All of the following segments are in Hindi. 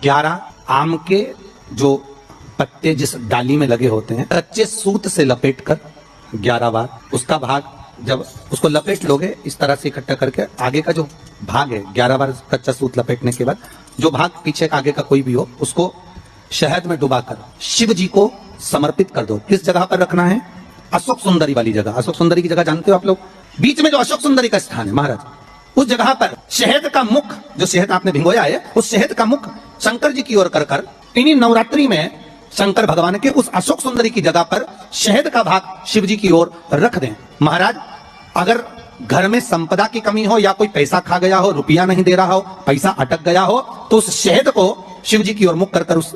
11 आम के जो पत्ते जिस डाली में लगे होते हैं, कच्चे सूत से लपेटकर 11 बार उसका भाग, जब उसको लपेट लोगे इस तरह से इकट्ठा करके, आगे का जो भाग है 11 बार कच्चा सूत लपेटने के बाद जो भाग पीछे का आगे का कोई भी हो, उसको शहद में डुबाकर शिव जी को समर्पित कर दो। किस जगह पर रखना है? अशोक सुंदरी वाली जगह। अशोक सुंदरी की जगह जानते हो आप लोग? बीच में जो अशोक सुंदरी का स्थान है महाराज, उस जगह पर शहद का मुख, जो शहद आपने भिगोया है, उस शहद का मुख शंकर जी की ओर कर कर इन्हीं नवरात्रि में शंकर भगवान के उस अशोक सुंदरी की जगह पर शहद का भाग शिव जी की ओर रख दें। महाराज, अगर घर में संपदा की कमी हो या कोई पैसा खा गया हो, रुपया नहीं दे रहा हो, पैसा अटक गया हो, तो उस शहद को शिव जी की ओर मुख कर उस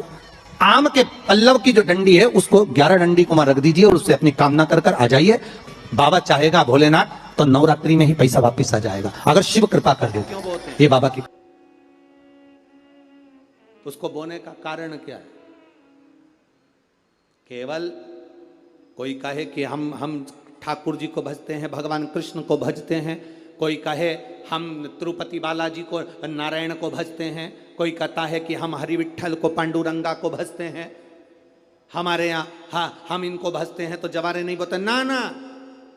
आम के पल्लव की जो डंडी है उसको 11 डंडी को वहां रख दीजिए और उससे अपनी कामना कर आ जाइए। बाबा चाहेगा भोलेनाथ तो नवरात्रि में ही पैसा वापस आ जाएगा, अगर शिव कृपा कर दे। ये बाबा की। उसको बोने का कारण क्या है? केवल कोई कहे कि हम ठाकुर जी को भजते हैं, भगवान कृष्ण को भजते हैं, कोई कहे हम तिरुपति बालाजी को, नारायण को भजते हैं, कोई कहता है कि हम हरि विठल को, पांडुरंगा को भजते हैं, हमारे यहाँ हाँ हम इनको भजते हैं तो जवारे नहीं बोते। ना ना,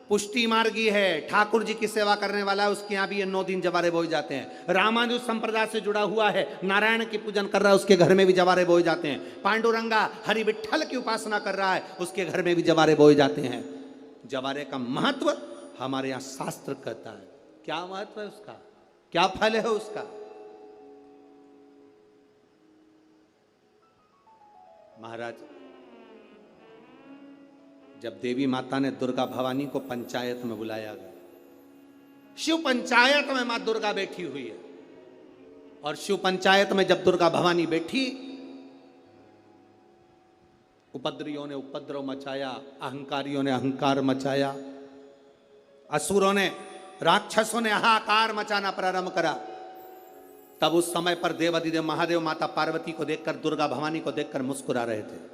पुष्टि मार्गी है, ठाकुर जी की सेवा करने वाला है, उसके यहाँ भी ये 9 दिन जवारे बोए जाते हैं। रामानुज संप्रदाय से जुड़ा हुआ है, नारायण की पूजन कर रहा है, उसके घर में भी जवारे बोए जाते हैं। पांडुरंगा हरि विठल की उपासना कर रहा है, उसके घर में भी जवारे बोए जाते हैं। जवारे का महत्व हमारे यहाँ शास्त्र कहता है। क्या महत्व है उसका? क्या फल है उसका? महाराज, जब देवी माता ने दुर्गा भवानी को पंचायत में बुलाया गया, शिव पंचायत में मां दुर्गा बैठी हुई है, और शिव पंचायत में जब दुर्गा भवानी बैठी, उपद्रवियों ने उपद्रव मचाया, अहंकारियों ने अहंकार मचाया, असुरों ने, राक्षसों ने हाहाकार मचाना प्रारंभ करा। तब उस समय पर देवाधिदेव महादेव माता पार्वती को देखकर, दुर्गा भवानी को देखकर मुस्कुरा रहे थे।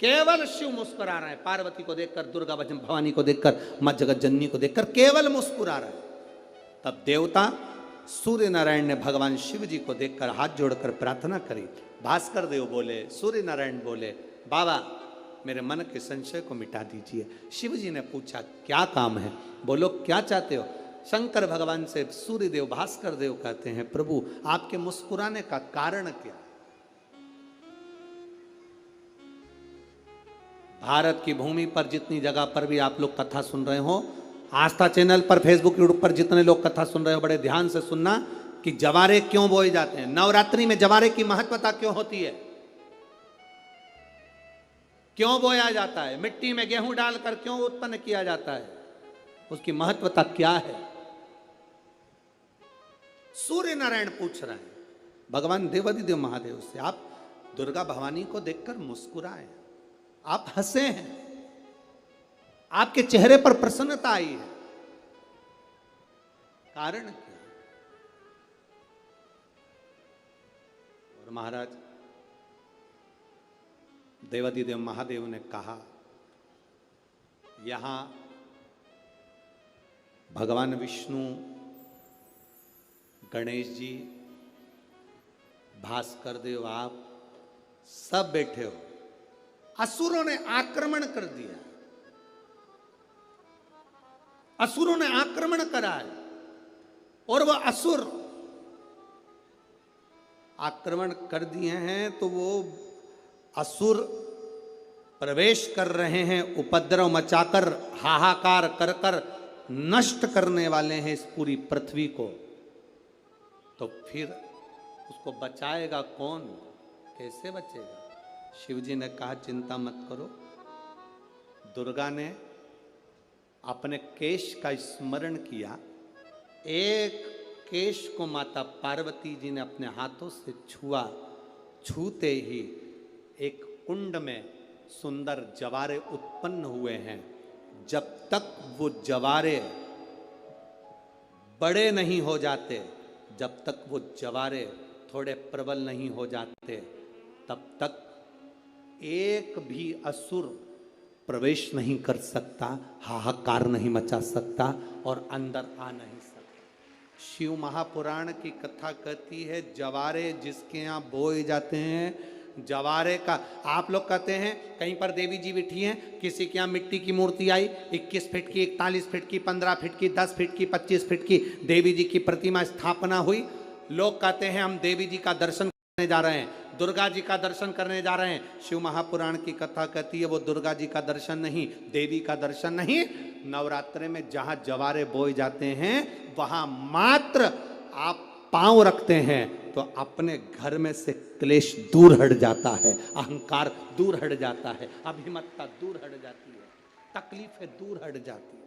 केवल शिव मुस्कुरा रहे हैं, पार्वती को देखकर, दुर्गा भवानी को देखकर, मां जगत जननी को देखकर केवल मुस्कुरा रहे हैं। तब देवता सूर्य नारायण ने भगवान शिव जी को देखकर हाथ जोड़कर प्रार्थना करी। भास्कर देव बोले, सूर्य नारायण बोले, बाबा मेरे मन के संशय को मिटा दीजिए। शिव जी ने पूछा क्या काम है? बोलो क्या चाहते हो? शंकर भगवान से सूर्य देव, भास्कर देव कहते हैं, प्रभु आपके मुस्कुराने का कारण क्या? भारत की भूमि पर जितनी जगह पर भी आप लोग कथा सुन रहे हो, आस्था चैनल पर, फेसबुक, यूट्यूब पर जितने लोग कथा सुन रहे हो, बड़े ध्यान से सुनना कि जवारे क्यों बोए जाते हैं। नवरात्रि में जवारे की महत्वता क्यों होती है? क्यों बोया जाता है? मिट्टी में गेहूं डालकर क्यों उत्पन्न किया जाता है? उसकी महत्वता क्या है? सूर्य नारायण पूछ रहे हैं भगवान देवाधिदेव महादेव से, आप दुर्गा भवानी को देखकर मुस्कुराए, आप हंसे हैं, आपके चेहरे पर प्रसन्नता आई है, कारण क्या? और महाराज देवाधिदेव महादेव ने कहा, यहां भगवान विष्णु, गणेश जी, भास्कर देव, आप सब बैठे हो। असुरों ने आक्रमण कर दिया, असुरों ने आक्रमण करा है, और वह असुर आक्रमण कर दिए हैं तो वो असुर प्रवेश कर रहे हैं, उपद्रव मचाकर, हाहाकार कर कर नष्ट करने वाले हैं इस पूरी पृथ्वी को। तो फिर उसको बचाएगा कौन? कैसे बचेगा? शिव जी ने कहा चिंता मत करो। दुर्गा ने अपने केश का स्मरण किया, एक केश को माता पार्वती जी ने अपने हाथों से छुआ, छूते ही एक कुंड में सुंदर जवारे उत्पन्न हुए हैं। जब तक वो जवारे बड़े नहीं हो जाते, जब तक वो जवारे थोड़े प्रबल नहीं हो जाते, तब तक एक भी असुर प्रवेश नहीं कर सकता, हाहाकार नहीं मचा सकता और अंदर आ नहीं सकता। शिव महापुराण की कथा कहती है जवारे जिसके यहाँ बोए जाते हैं, जवारे का आप लोग कहते हैं कहीं पर देवी जी बैठी हैं, किसी के यहाँ मिट्टी की मूर्ति आई 21 फीट की, 41 फीट की, 15 फीट की, 10 फीट की, 25 फीट की देवी जी की प्रतिमा स्थापना हुई। लोग कहते हैं हम देवी जी का दर्शन करने जा रहे हैं, दुर्गा जी का दर्शन करने जा रहे हैं। शिव महापुराण की कथा कहती है वो दुर्गा जी का दर्शन नहीं, देवी का दर्शन नहीं। नवरात्रे में जहां जवारे बोए जाते हैं वहां मात्र आप पांव रखते हैं तो अपने घर में से क्लेश दूर हट जाता है, अहंकार दूर हट जाता है, अभिमतता दूर हट जाती है, तकलीफें दूर हट जाती है।